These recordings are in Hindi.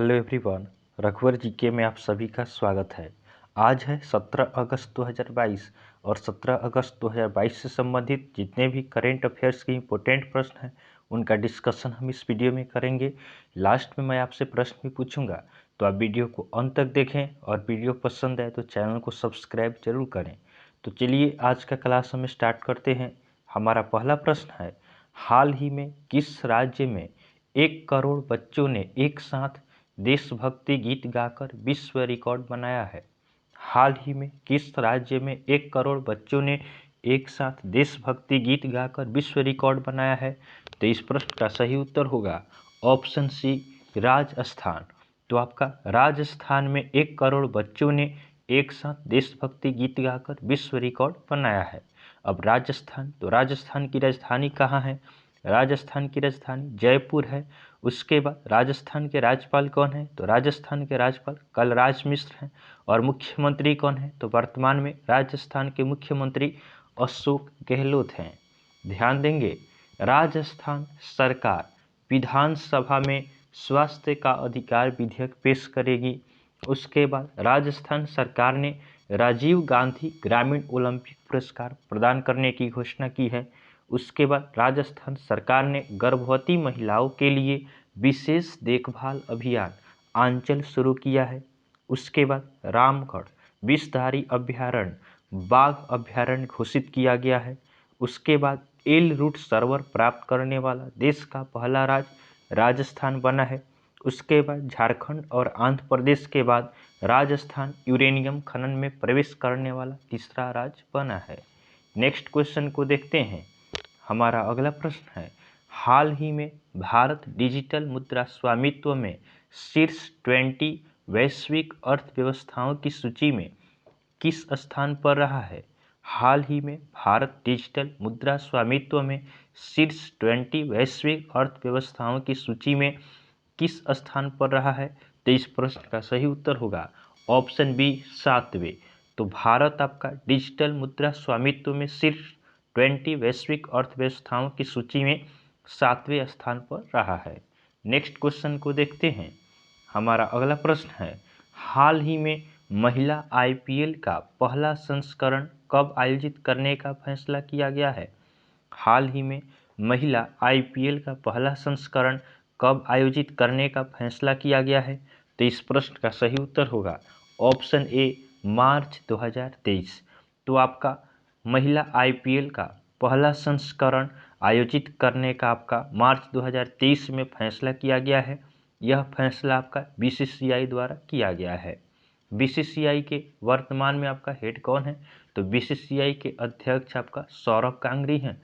हेलो एवरीवन, रघुवर जीके में आप सभी का स्वागत है। आज है 17 अगस्त 2022 और 17 अगस्त 2022 से संबंधित जितने भी करेंट अफेयर्स के इम्पोर्टेंट प्रश्न हैं उनका डिस्कशन हम इस वीडियो में करेंगे। लास्ट में मैं आपसे प्रश्न भी पूछूंगा, तो आप वीडियो को अंत तक देखें और वीडियो पसंद आए तो चैनल को सब्सक्राइब जरूर करें। तो चलिए आज का क्लास हम स्टार्ट करते हैं। हमारा पहला प्रश्न है, हाल ही में किस राज्य में 1 करोड़ बच्चों ने एक साथ देशभक्ति गीत गाकर विश्व रिकॉर्ड बनाया है? हाल ही में किस राज्य में 1 करोड़ बच्चों ने एक साथ देशभक्ति गीत गाकर विश्व रिकॉर्ड बनाया है? तो इस प्रश्न का सही उत्तर होगा ऑप्शन सी, राजस्थान। तो आपका राजस्थान में 1 करोड़ बच्चों ने एक साथ देशभक्ति गीत गाकर विश्व रिकॉर्ड बनाया है। अब राजस्थान, तो राजस्थान की राजधानी कहाँ है? राजस्थान की राजधानी जयपुर है। उसके बाद राजस्थान के राज्यपाल कौन है? तो राजस्थान के राज्यपाल कलराज मिश्र हैं। और मुख्यमंत्री कौन है? तो वर्तमान में राजस्थान के मुख्यमंत्री अशोक गहलोत हैं। ध्यान देंगे, राजस्थान सरकार विधानसभा में स्वास्थ्य का अधिकार विधेयक पेश करेगी। उसके बाद राजस्थान सरकार ने राजीव गांधी ग्रामीण ओलंपिक पुरस्कार प्रदान करने की घोषणा की है। उसके बाद राजस्थान सरकार ने गर्भवती महिलाओं के लिए विशेष देखभाल अभियान आंचल शुरू किया है। उसके बाद रामगढ़ विषधारी अभ्यारण्य बाघ अभ्यारण्य घोषित किया गया है। उसके बाद एल रूट सर्वर प्राप्त करने वाला देश का पहला राज्य राजस्थान बना है। उसके बाद झारखंड और आंध्र प्रदेश के बाद राजस्थान यूरेनियम खनन में प्रवेश करने वाला तीसरा राज्य बना है। नेक्स्ट क्वेश्चन को देखते हैं। हमारा अगला प्रश्न है, हाल ही में भारत डिजिटल मुद्रा स्वामित्व में शीर्ष 20 वैश्विक अर्थव्यवस्थाओं की सूची में किस स्थान पर रहा है? हाल ही में भारत डिजिटल मुद्रा स्वामित्व में शीर्ष 20 वैश्विक अर्थव्यवस्थाओं की सूची में किस स्थान पर रहा है? तो इस प्रश्न का सही उत्तर होगा ऑप्शन बी, 7वें। तो भारत आपका डिजिटल मुद्रा स्वामित्व में शीर्ष 20 वैश्विक अर्थव्यवस्थाओं की सूची में 7वें स्थान पर रहा है। नेक्स्ट क्वेश्चन को देखते हैं। हमारा अगला प्रश्न है, हाल ही में महिला आईपीएल का पहला संस्करण कब आयोजित करने का फैसला किया गया है? हाल ही में महिला आईपीएल का पहला संस्करण कब आयोजित करने का फैसला किया गया है? तो इस प्रश्न का सही उत्तर होगा ऑप्शन ए, मार्च 2023। तो आपका महिला आईपीएल का पहला संस्करण आयोजित करने का आपका मार्च 2023 में फैसला किया गया है। यह फैसला आपका बीसीसीआई द्वारा किया गया है। बीसीसीआई के वर्तमान में आपका हेड कौन है? तो बीसीसीआई के अध्यक्ष आपका सौरभ कांगरी हैं।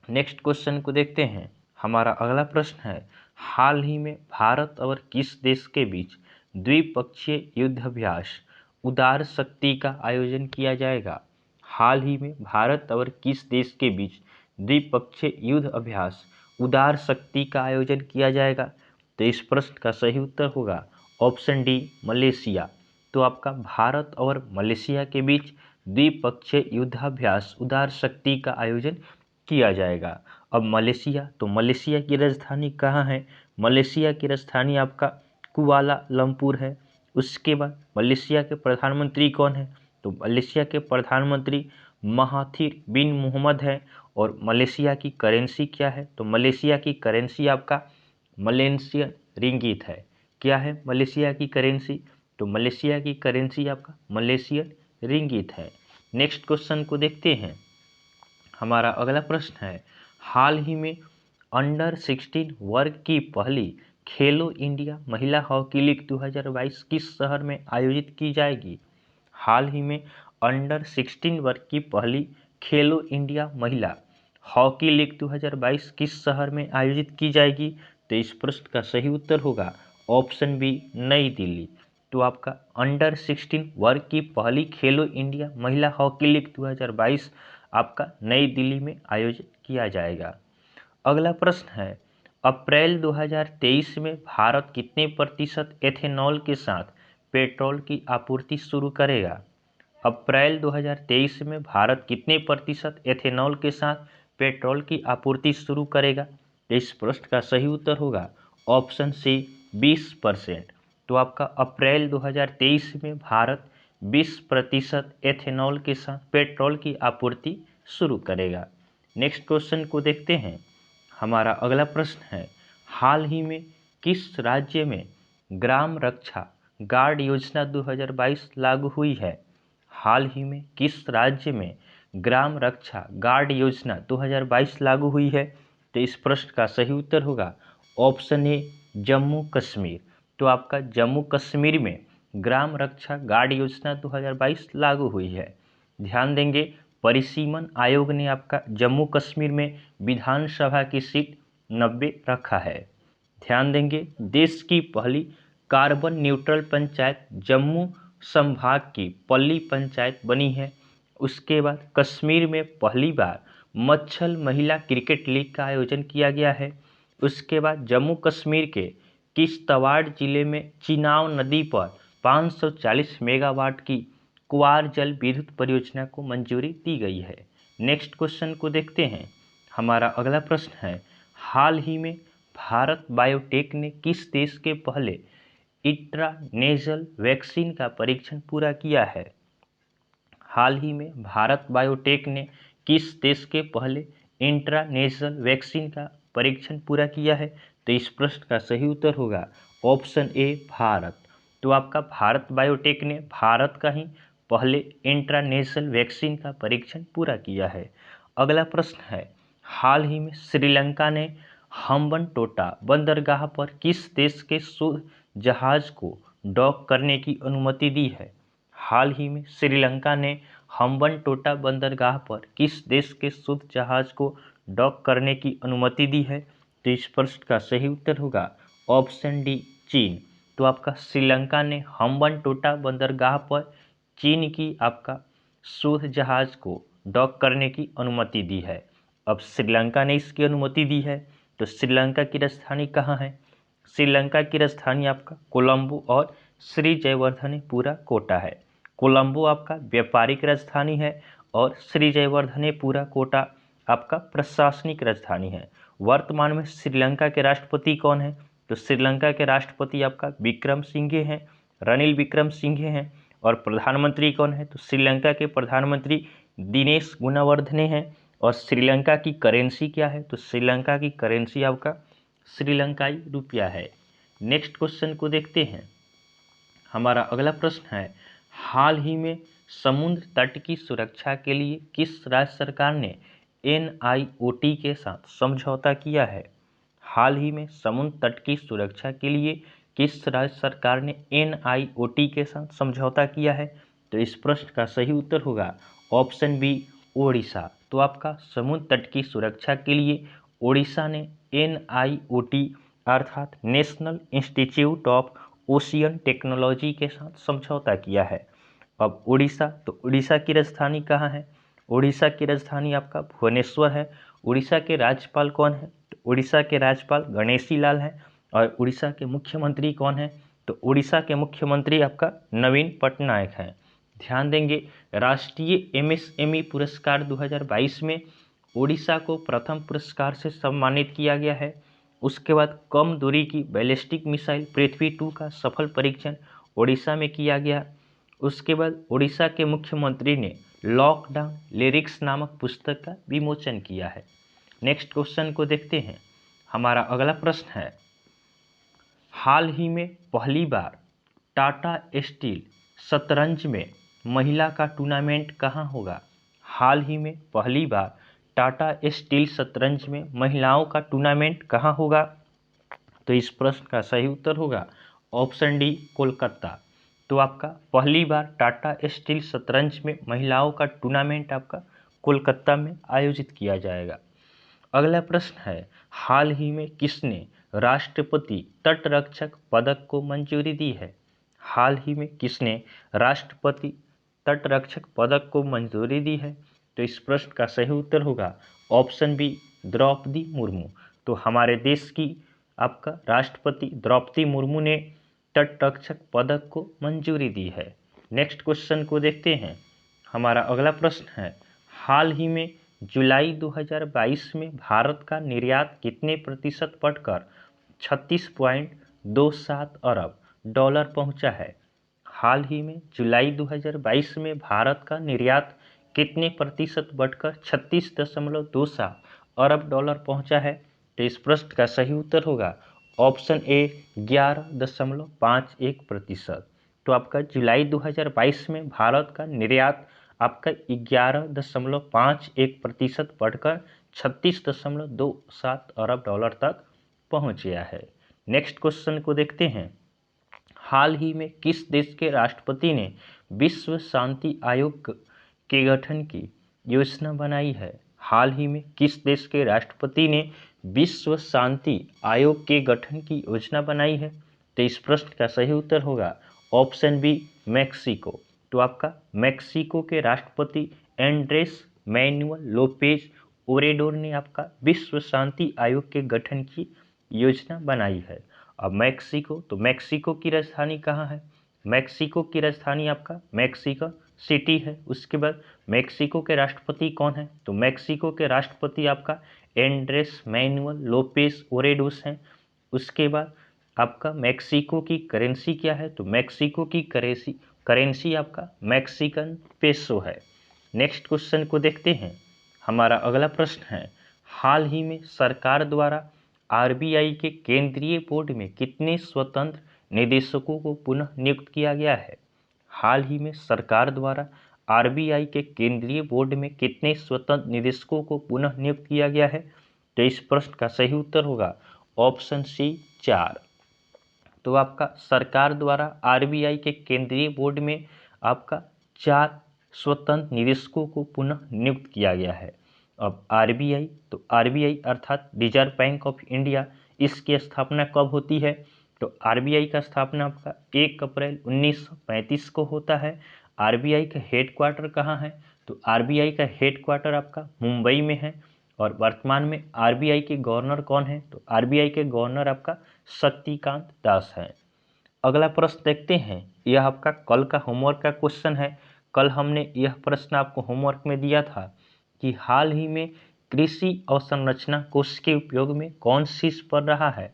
नेक्स्ट क्वेश्चन को देखते हैं। हमारा अगला प्रश्न है, हाल ही में भारत और किस देश के बीच द्विपक्षीय युद्धाभ्यास उदार शक्ति का आयोजन किया जाएगा? हाल ही में भारत और किस देश के बीच द्विपक्षीय युद्ध अभ्यास उदार शक्ति का आयोजन किया जाएगा? तो इस प्रश्न का सही उत्तर होगा ऑप्शन डी, मलेशिया। तो आपका भारत और मलेशिया के बीच द्विपक्षीय युद्धाभ्यास उदार शक्ति का आयोजन किया जाएगा। अब मलेशिया, तो मलेशिया की राजधानी कहाँ है? मलेशिया की राजधानी आपका कुआलालंपुर है। उसके बाद मलेशिया के प्रधानमंत्री कौन है? तो मलेशिया के प्रधानमंत्री महाथिर बिन मोहम्मद है। और मलेशिया की करेंसी क्या है? तो मलेशिया की करेंसी आपका मलेशियन रिंगित है। क्या है मलेशिया की करेंसी? तो मलेशिया की करेंसी आपका मलेशियन रिंगित है। नेक्स्ट क्वेश्चन को देखते हैं। हमारा अगला प्रश्न है, हाल ही में अंडर 16 वर्ग की पहली खेलो इंडिया महिला हॉकी लीग 2022 किस शहर में आयोजित की जाएगी? हाल ही में अंडर 16 वर्ग की पहली खेलो इंडिया महिला हॉकी लीग 2022 किस शहर में आयोजित की जाएगी? तो इस प्रश्न का सही उत्तर होगा ऑप्शन बी, नई दिल्ली। तो आपका अंडर 16 वर्ग की पहली खेलो इंडिया महिला हॉकी लीग 2022 आपका नई दिल्ली में आयोजित किया जाएगा। अगला प्रश्न है, अप्रैल 2023 में भारत कितने प्रतिशत एथेनॉल के साथ पेट्रोल की आपूर्ति शुरू करेगा? अप्रैल 2023 में भारत कितने प्रतिशत एथेनॉल के साथ पेट्रोल की आपूर्ति शुरू करेगा? इस प्रश्न का सही उत्तर होगा ऑप्शन सी, 20%। तो आपका अप्रैल 2023 में भारत 20% एथेनॉल के साथ पेट्रोल की आपूर्ति शुरू करेगा। नेक्स्ट क्वेश्चन को देखते हैं। हमारा अगला प्रश्न है, हाल ही में किस राज्य में ग्राम रक्षा गार्ड योजना 2022 लागू हुई है? हाल ही में किस राज्य में ग्राम रक्षा गार्ड योजना 2022 लागू हुई है? तो इस प्रश्न का सही उत्तर होगा ऑप्शन ए जम्मू कश्मीर। तो आपका जम्मू कश्मीर में ग्राम रक्षा गार्ड योजना 2022 लागू हुई है। ध्यान देंगे, परिसीमन आयोग ने आपका जम्मू कश्मीर में विधानसभा की सीट 90 रखा है। ध्यान देंगे, देश की पहली कार्बन न्यूट्रल पंचायत जम्मू संभाग की पल्ली पंचायत बनी है। उसके बाद कश्मीर में पहली बार मच्छल महिला क्रिकेट लीग का आयोजन किया गया है। उसके बाद जम्मू कश्मीर के किश्तवाड़ जिले में चिनाब नदी पर 540 मेगावाट की कुआर जल विद्युत परियोजना को मंजूरी दी गई है। नेक्स्ट क्वेश्चन को देखते हैं। हमारा अगला प्रश्न है, हाल ही में भारत बायोटेक ने किस देश के पहले इंट्रानेजल वैक्सीन का परीक्षण पूरा किया है? हाल ही में भारत बायोटेक ने किस देश के पहले इंट्रानेजल वैक्सीन का परीक्षण पूरा किया है? तो इस प्रश्न का सही उत्तर होगा ऑप्शन ए भारत। तो आपका भारत बायोटेक ने भारत का ही पहले इंट्रानेशनल वैक्सीन का परीक्षण पूरा किया है। अगला प्रश्न है, हाल ही में श्रीलंका ने हम्बनटोटा बंदरगाह पर किस देश के शुद्ध जहाज को डॉक करने की अनुमति दी है? हाल ही में श्रीलंका ने हम्बनटोटा बंदरगाह पर किस देश के शुद्ध जहाज को डॉक करने की अनुमति दी है? तो इस प्रश्न का सही उत्तर होगा ऑप्शन डी चीन। तो आपका श्रीलंका ने हम्बनटोटा बंदरगाह पर चीन की आपका शुद्ध जहाज को डॉक करने की अनुमति दी है। अब श्रीलंका ने इसकी अनुमति दी है, तो श्रीलंका की राजधानी कहाँ है? श्रीलंका की राजधानी आपका कोलंबो और श्री जयवर्धनेपुरा कोटा है। कोलंबो आपका व्यापारिक राजधानी है और श्री जयवर्धनेपुरा कोटा आपका प्रशासनिक राजधानी है। वर्तमान में श्रीलंका के राष्ट्रपति कौन है? तो श्रीलंका के राष्ट्रपति आपका विक्रम सिंघे हैं, रनिल विक्रम सिंघे हैं। और प्रधानमंत्री कौन है? तो श्रीलंका के प्रधानमंत्री दिनेश गुणवर्धने हैं। और श्रीलंका की करेंसी क्या है? तो श्रीलंका की करेंसी आपका श्रीलंकाई रुपया है। नेक्स्ट क्वेश्चन को देखते हैं। हमारा अगला प्रश्न है, हाल ही में समुद्र तट की सुरक्षा के लिए किस राज्य सरकार ने NIOT के साथ समझौता किया है? हाल ही में समुद्र तट की सुरक्षा के लिए किस राज्य सरकार ने NIOT के साथ समझौता किया है? तो इस प्रश्न का सही उत्तर होगा ऑप्शन बी ओडिशा। तो आपका समुद्र तट की सुरक्षा के लिए ओडिशा ने NIOT अर्थात national institute of ocean technology के साथ समझौता किया है। अब उड़ीसा, तो उड़ीसा की राजधानी कहाँ है? उड़ीसा की राजधानी आपका भुवनेश्वर है। उड़ीसा के राज्यपाल कौन है? तो उड़ीसा के राज्यपाल गणेशी लाल हैं। और उड़ीसा के मुख्यमंत्री कौन है? तो उड़ीसा के मुख्यमंत्री आपका नवीन पटनायक हैं। ध्यान देंगे, राष्ट्रीय MSME पुरस्कार 2022 में उड़ीसा को प्रथम पुरस्कार से सम्मानित किया गया है। उसके बाद कम दूरी की बैलिस्टिक मिसाइल पृथ्वी 2 का सफल परीक्षण उड़ीसा में किया गया। उसके बाद उड़ीसा के मुख्यमंत्री ने लॉकडाउन लिरिक्स नामक पुस्तक का विमोचन किया है। नेक्स्ट क्वेश्चन को देखते हैं। हमारा अगला प्रश्न है, हाल ही में पहली बार टाटा स्टील शतरंज में महिला का टूर्नामेंट कहाँ होगा? हाल ही में पहली बार टाटा स्टील शतरंज में महिलाओं का टूर्नामेंट कहाँ होगा? तो इस प्रश्न का सही उत्तर होगा ऑप्शन डी कोलकाता। तो आपका पहली बार टाटा स्टील शतरंज में महिलाओं का टूर्नामेंट आपका कोलकाता में आयोजित किया जाएगा। अगला प्रश्न है, हाल ही में किसने राष्ट्रपति तटरक्षक पदक को मंजूरी दी है? हाल ही में किसने राष्ट्रपति तटरक्षक पदक को मंजूरी दी है? तो इस प्रश्न का सही उत्तर होगा ऑप्शन बी द्रौपदी मुर्मू। तो हमारे देश की आपका राष्ट्रपति द्रौपदी मुर्मू ने तटरक्षक पदक को मंजूरी दी है। नेक्स्ट क्वेश्चन को देखते हैं। हमारा अगला प्रश्न है, हाल ही में जुलाई 2022 में भारत का निर्यात कितने प्रतिशत बढ़कर अरब डॉलर पहुंचा है। हाल ही में जुलाई 2022 में भारत का निर्यात कितने प्रतिशत बढ़कर 36.27 अरब डॉलर पहुंचा है? तो इस प्रश्न का सही उत्तर होगा ऑप्शन ए 11.51%। तो आपका जुलाई 2022 में भारत का निर्यात आपका 11.51% बढ़कर 36.27 अरब डॉलर तक पहुंच गया है। नेक्स्ट क्वेश्चन को देखते हैं। हाल ही में किस देश के राष्ट्रपति ने विश्व शांति आयोग के गठन की योजना बनाई है? हाल ही में किस देश के राष्ट्रपति ने विश्व शांति आयोग के गठन की योजना बनाई है? तो इस प्रश्न का सही उत्तर होगा ऑप्शन बी मैक्सिको। तो आपका मैक्सिको के राष्ट्रपति एंड्रेस मैनुअल लोपेज ओरेडोर ने आपका विश्व शांति आयोग के गठन की योजना बनाई है। अब मैक्सिको, तो मैक्सिको की राजधानी कहाँ है? मैक्सिको की राजधानी आपका मैक्सिको सिटी है। उसके बाद मैक्सिको के राष्ट्रपति कौन है? तो मैक्सिको के राष्ट्रपति आपका एंड्रेस मैनुअल लोपेज ओरेडोस हैं। उसके बाद आपका मैक्सिको की करेंसी क्या है? तो मैक्सिको की करेंसी आपका मैक्सिकन पेसो है। नेक्स्ट क्वेश्चन को देखते हैं। हमारा अगला प्रश्न है, हाल ही में सरकार द्वारा आरबीआई के केंद्रीय बोर्ड में कितने स्वतंत्र निदेशकों को पुनः नियुक्त किया गया है? हाल ही में सरकार द्वारा आरबीआई के केंद्रीय बोर्ड में कितने स्वतंत्र निदेशकों को पुनः नियुक्त किया गया है? तो इस प्रश्न का सही उत्तर होगा ऑप्शन सी 4। तो आपका सरकार द्वारा आरबीआई के केंद्रीय बोर्ड में आपका 4 स्वतंत्र निदेशकों को पुनः नियुक्त किया गया है। अब आरबीआई, तो आरबीआई अर्थात रिजर्व बैंक ऑफ इंडिया, इसकी स्थापना कब होती है? तो आरबीआई का स्थापना आपका 1 अप्रैल 1935 को होता है। आरबीआई का हेडक्वार्टर कहाँ है? तो आरबीआई का हेडक्वार्टर आपका मुंबई में है। और वर्तमान में आरबीआई के गवर्नर कौन है? तो आरबीआई के गवर्नर आपका शक्तिकांत दास है। अगला प्रश्न देखते हैं। यह आपका कल का होमवर्क का क्वेश्चन है। कल हमने यह प्रश्न आपको होमवर्क में दिया था कि हाल ही में कृषि अवसंरचना कोष के उपयोग में कौन चीज बढ़ रहा है?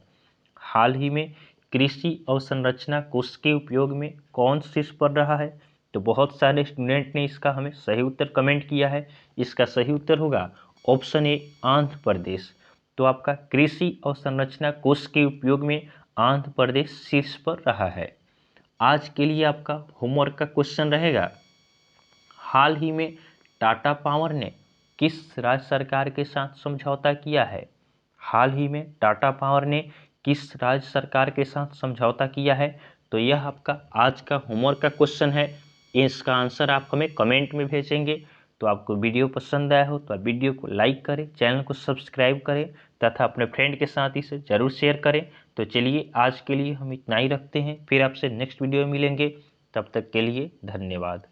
हाल ही में कृषि अवसंरचना कोष के उपयोग में कौन चीज बढ़ रहा है? तो बहुत सारे स्टूडेंट ने इसका हमें सही उत्तर कमेंट किया है। इसका सही उत्तर होगा ऑप्शन ए आंध्र प्रदेश। तो आपका कृषि अवसंरचना कोष के उपयोग में आंध्र प्रदेश शीर्ष पर रहा है। आज के लिए आपका होमवर्क का क्वेश्चन रहेगा, हाल ही में टाटा पावर ने किस राज्य सरकार के साथ समझौता किया है? हाल ही में टाटा पावर ने किस राज्य सरकार के साथ समझौता किया है? तो यह आपका आज का होमवर्क का क्वेश्चन है। इसका आंसर आप हमें कमेंट में भेजेंगे। तो आपको वीडियो पसंद आया हो तो आप वीडियो को लाइक करें, चैनल को सब्सक्राइब करें तथा अपने फ्रेंड के साथ इसे जरूर शेयर करें। तो चलिए आज के लिए हम इतना ही रखते हैं, फिर आपसे नेक्स्ट वीडियो में मिलेंगे। तब तक के लिए धन्यवाद।